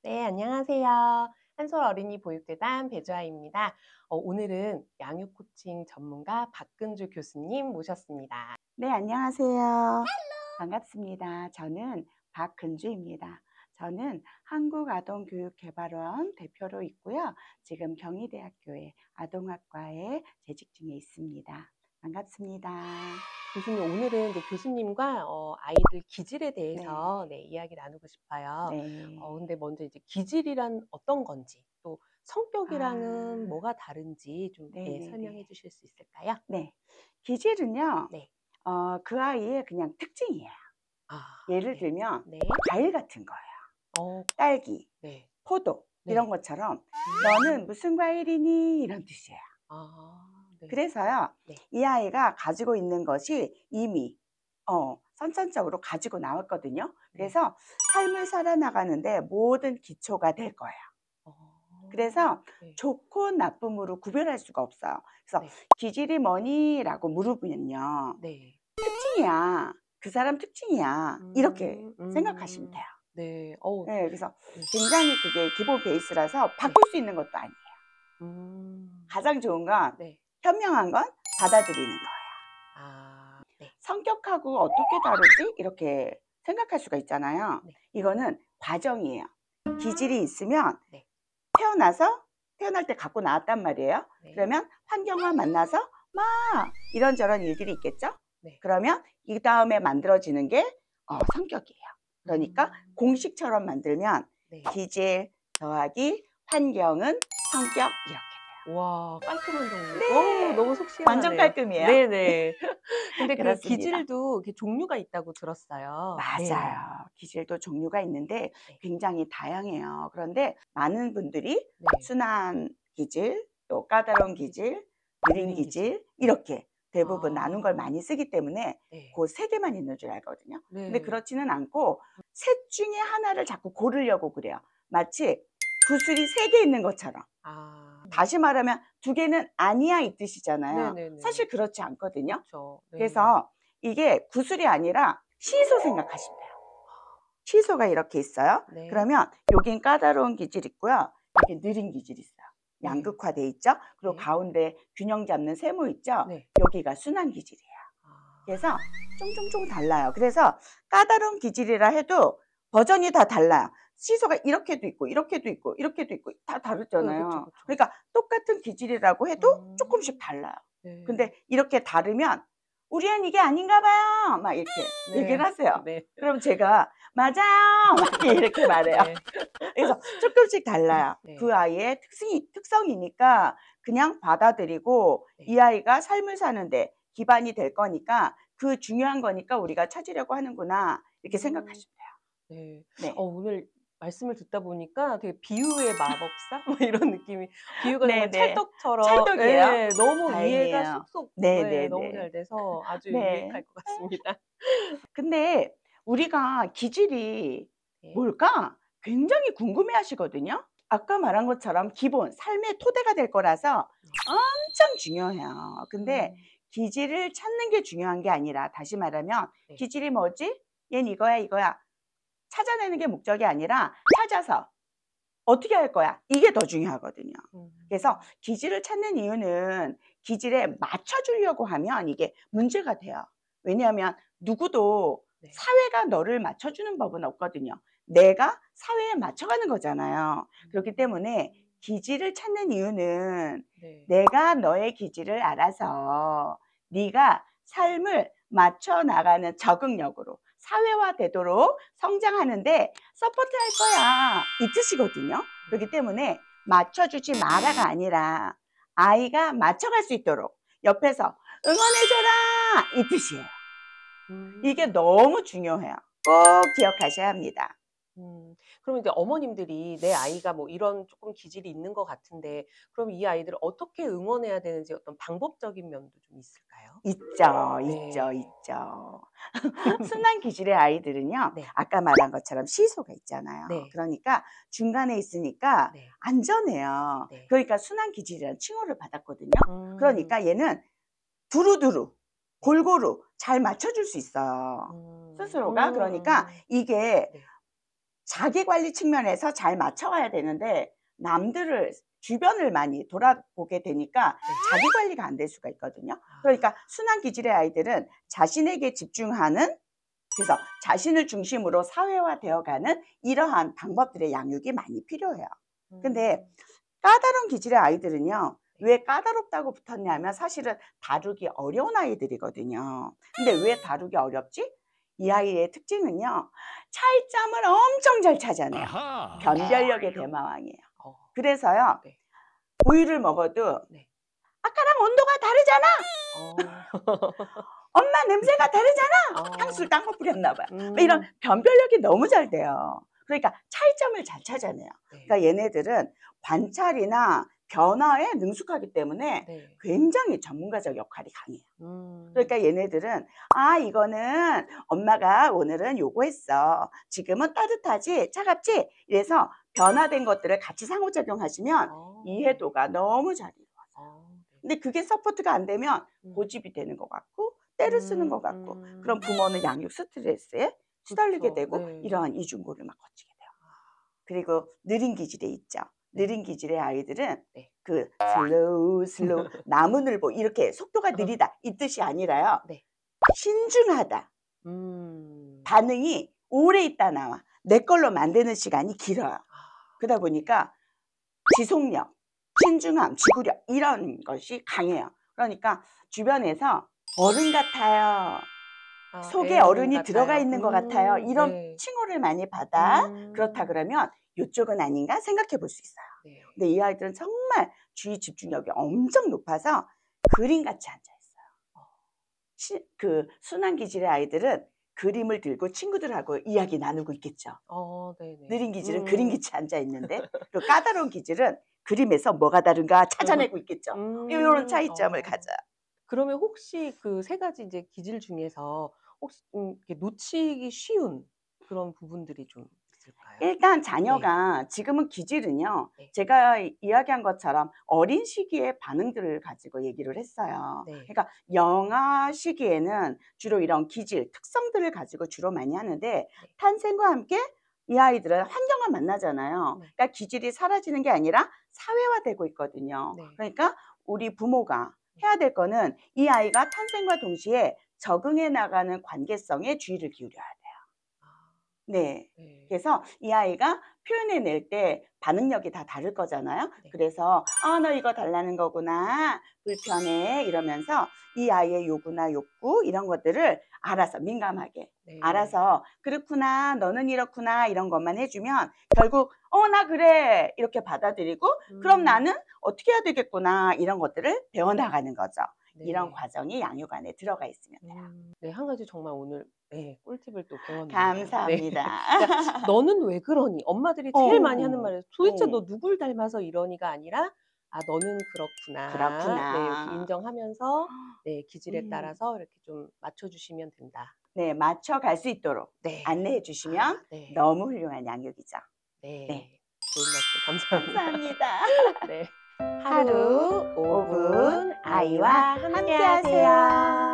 네, 안녕하세요. 한솔 어린이 보육재단 배주아입니다. 오늘은 양육 코칭 전문가 박근주 교수님 모셨습니다. 네, 안녕하세요. 반갑습니다. 저는 박근주입니다. 저는 한국아동교육개발원 대표로 있고요. 지금 경희대학교의 아동학과에 재직 중에 있습니다. 반갑습니다. 교수님, 오늘은 이제 교수님과 아이들 기질에 네. 대해서 이야기 나누고 싶어요. 네. 근데 먼저 이제 기질이란 어떤 건지, 또 성격이랑은 아, 뭐가 다른지 좀 설명해 네네네. 주실 수 있을까요? 네. 기질은요, 네. 그 아이의 그냥 특징이에요. 아, 예를 네. 들면, 네. 과일 같은 거예요. 어, 딸기, 네. 포도, 이런 네. 것처럼, 너는 무슨 과일이니? 이런 뜻이에요. 네. 그래서요, 네. 이 아이가 가지고 있는 것이 이미 선천적으로 가지고 나왔거든요. 네. 그래서 삶을 살아나가는데 모든 기초가 될 거예요. 그래서 네. 좋고 나쁨으로 구별할 수가 없어요. 그래서 네. 기질이 뭐니?라고 물어보면요, 네. 특징이야. 그 사람 특징이야. 이렇게 생각하시면 돼요. 네. 네, 그래서 네. 굉장히 그게 기본 베이스라서 네. 바꿀 수 있는 것도 아니에요. 음. 가장 좋은 건, 네. 현명한 건 받아들이는 거예요. 네. 성격하고 어떻게 다르지? 이렇게 생각할 수가 있잖아요. 네. 이거는 과정이에요. 기질이 있으면 네. 태어날 때 갖고 나왔단 말이에요. 네. 그러면 환경과 만나서 막 이런저런 일들이 있겠죠? 네. 그러면 이 다음에 만들어지는 게 성격이에요. 그러니까 공식처럼 만들면 네. 기질 더하기 환경은 성격, 이렇게. 와, 깔끔한 정리. 네. 너무 속 완전 시원하네요. 깔끔이에요. 네네. 근데 그 그렇습니다. 기질도 이렇게 종류가 있다고 들었어요. 네. 맞아요. 기질도 종류가 있는데 네. 굉장히 다양해요. 그런데 많은 분들이 네. 순한 기질, 또 까다로운 기질, 느린 느린 기질. 기질, 이렇게 대부분 나눈 걸 아. 많이 쓰기 때문에 네. 그 세 개만 있는 줄 알거든요. 근데 네. 그렇지는 않고 셋 중에 하나를 자꾸 고르려고 그래요. 마치 구슬이 세 개 있는 것처럼. 다시 말하면 두 개는 아니야, 이 뜻이잖아요. 네네네. 사실 그렇지 않거든요. 그쵸. 네. 그래서 이게 구슬이 아니라 시소 생각하시면 돼요. 시소가 이렇게 있어요. 네. 그러면 여긴 까다로운 기질 있고요. 여기 느린 기질 있어요. 네. 양극화돼 있죠. 그리고 네. 가운데 균형 잡는 세모 있죠. 네. 여기가 순한 기질이에요. 아. 그래서 쫑쫑쫑 달라요. 그래서 까다로운 기질이라 해도 버전이 다 달라요. 시소가 이렇게도 있고 이렇게도 있고 이렇게도 있고 다 그쵸, 다르잖아요. 그쵸. 그러니까 똑같은 기질이라고 해도 조금씩 음. 달라요. 네. 근데 이렇게 다르면 "우리 애는 이게 아닌가 봐요." 막 이렇게 네. 얘기를 하세요. 네. 그럼 제가 "맞아요." 막 이렇게 말해요. 네. 그래서 쪼끔씩 달라요. 네. 그 아이의 특성이니까 그냥 받아들이고, 네. 이 아이가 삶을 사는데 기반이 될 거니까, 그 중요한 거니까 우리가 찾으려고 하는구나, 이렇게 음. 생각하시면 돼요. 네. 네. 오늘 말씀을 듣다 보니까 되게 비유의 마법사 뭐 이런 느낌이, 비유가 정말 네네. 찰떡처럼 찰떡이에요? 너무 이해가 다행이에요. 쏙쏙 너무 네네네. 잘 돼서 아주 네. 유익할 것 같습니다. 근데 우리가 기질이 네. 뭘까? 굉장히 궁금해 하시거든요. 아까 말한 것처럼 기본, 삶의 토대가 될 거라서 네. 엄청 중요해요. 근데 음. 기질을 찾는 게 중요한 게 아니라, 다시 말하면 네. 기질이 뭐지? 얜 이거야, 이거야. 찾아내는 게 목적이 아니라 찾아서 어떻게 할 거야? 이게 더 중요하거든요. 음. 그래서 기질을 찾는 이유는 기질에 맞춰 주려고 하면 이게 문제가 돼요. 왜냐하면 누구도 네. 사회가 너를 맞춰 주는 법은 없거든요. 내가 사회에 맞춰가는 거잖아요. 그렇기 때문에 기질을 찾는 이유는 네. 내가 너의 기질을 알아서 네가 삶을 맞춰 나가는 적응력으로 사회화되도록 성장하는데 서포트할 거야, 이 뜻이거든요. 그렇기 때문에 맞춰주지 마라가 아니라 아이가 맞춰갈 수 있도록 옆에서 응원해줘라, 이 뜻이에요. 이게 음. 너무 중요해요. 꼭 기억하셔야 합니다. 그럼 이제 어머님들이 내 아이가 뭐 이런 조금 기질이 있는 것 같은데, 그럼 이 아이들을 어떻게 응원해야 되는지 어떤 방법적인 면도 좀 있을까요? 있죠, 있죠, 네. 있죠. 순한 기질의 아이들은요, 네. 아까 말한 것처럼 시소가 있잖아요. 네. 그러니까 중간에 있으니까 네. 안전해요. 네. 그러니까 순한 기질이라는 칭호를 받았거든요. 음. 그러니까 얘는 두루두루, 골고루 잘 맞춰줄 수 있어요. 스스로가. 그러니까 이게 네. 자기 관리 측면에서 잘 맞춰가야 되는데 남들을 주변을 많이 돌아보게 되니까 자기 관리가 안 될 수가 있거든요. 그러니까 순환 기질의 아이들은 자신에게 집중하는, 그래서 자신을 중심으로 사회화되어가는 이러한 방법들의 양육이 많이 필요해요. 근데 까다로운 기질의 아이들은요, 왜 까다롭다고 붙었냐면 사실은 다루기 어려운 아이들이거든요. 근데 왜 다루기 어렵지? 이 아이의 특징은요, 차이점을 엄청 잘 찾아내요. 아하. 변별력의 대마왕이에요. 그래서요, 네. 우유를 먹어도 네. 아까랑 온도가 다르잖아. 엄마 냄새가 다르잖아. 향수를 딴 거 뿌렸나 봐요. 이런 변별력이 너무 잘 돼요. 그러니까 차이점을 잘 찾아내요. 네. 그러니까 얘네들은 관찰이나 변화에 능숙하기 때문에 네. 굉장히 전문가적 역할이 강해요. 그러니까 얘네들은 이거는 엄마가 오늘은 요거 했어. 지금은 따뜻하지? 차갑지? 이래서 변화된 것들을 같이 상호작용하시면 이해도가 너무 잘 이루어져요. 근데 그게 서포트가 안 되면 고집이 되는 것 같고 때를 쓰는 것 같고, 그럼 부모는 양육 스트레스에 시달리게 그쵸. 되고 네. 이러한 이중고를 막 거치게 돼요. 그리고 느린 기질에 있죠. 느린 기질의 아이들은 네. 그 슬로우 나무늘보 이렇게 속도가 느리다 이 뜻이 아니라요. 네. 신중하다. 반응이 오래 있다 나와. 내 걸로 만드는 시간이 길어요. 그러다 보니까 지속력, 신중함, 지구력 이런 것이 강해요. 그러니까 주변에서 어른 같아요. 속에 어른이 들어가 있는 것 같아요. 이런 네. 칭호를 많이 받아. 그렇다 그러면 이쪽은 아닌가 생각해 볼 수 있어요. 네. 근데 이 아이들은 정말 주의 집중력이 엄청 높아서 그림같이 앉아 있어요. 그 순환 기질의 아이들은 그림을 들고 친구들하고 이야기 나누고 있겠죠. 네네. 느린 기질은 그림같이 앉아 있는데, 그리고 까다로운 기질은 그림에서 뭐가 다른가 찾아내고 있겠죠. 이런 차이점을 가져요. 그러면 혹시 그 세 가지 이제 기질 중에서 혹시 이렇게 놓치기 쉬운 그런 부분들이 좀 있을까요? 일단 자녀가 지금은 기질은요, 네. 제가 이야기한 것처럼 어린 시기의 반응들을 가지고 얘기를 했어요. 네. 그러니까 영아 시기에는 주로 이런 기질, 특성들을 가지고 주로 많이 하는데 탄생과 함께 이 아이들은 환경과 만나잖아요. 네. 그러니까 기질이 사라지는 게 아니라 사회화되고 있거든요. 네. 그러니까 우리 부모가 해야 될 거는 이 아이가 탄생과 동시에 적응해 나가는 관계성에 주의를 기울여야 돼요. 네. 네. 그래서 이 아이가 표현해낼 때 반응력이 다 다를 거잖아요. 네. 그래서 너 이거 달라는 거구나. 불편해. 이러면서 이 아이의 요구나 욕구 이런 것들을 알아서 민감하게 네. 알아서 그렇구나. 너는 이렇구나. 이런 것만 해주면 결국 나 그래. 이렇게 받아들이고 그럼 나는 어떻게 해야 되겠구나. 이런 것들을 배워나가는 거죠. 이런 네. 과정이 양육 안에 들어가 있으면 돼요. 네. 한 가지 정말 오늘 꿀팁을 또 배웠네요. 감사합니다. 그러니까 "너는 왜 그러니?" 엄마들이 제일 많이 하는 말이 도대체 너 누굴 닮아서 이러니가 아니라 너는 그렇구나." 네. 이렇게 그렇구나. 인정하면서 네 기질에 따라서 이렇게 좀 맞춰 주시면 된다. 네. 맞춰갈 수 있도록 네. 안내해 주시면 네. 너무 훌륭한 양육이죠. 네. 네. 좋은 말씀 감사합니다. 감사합니다. 네. 하루 하루 5 5분 분 아이와 아이와 함께 함께 하세요. 하세요.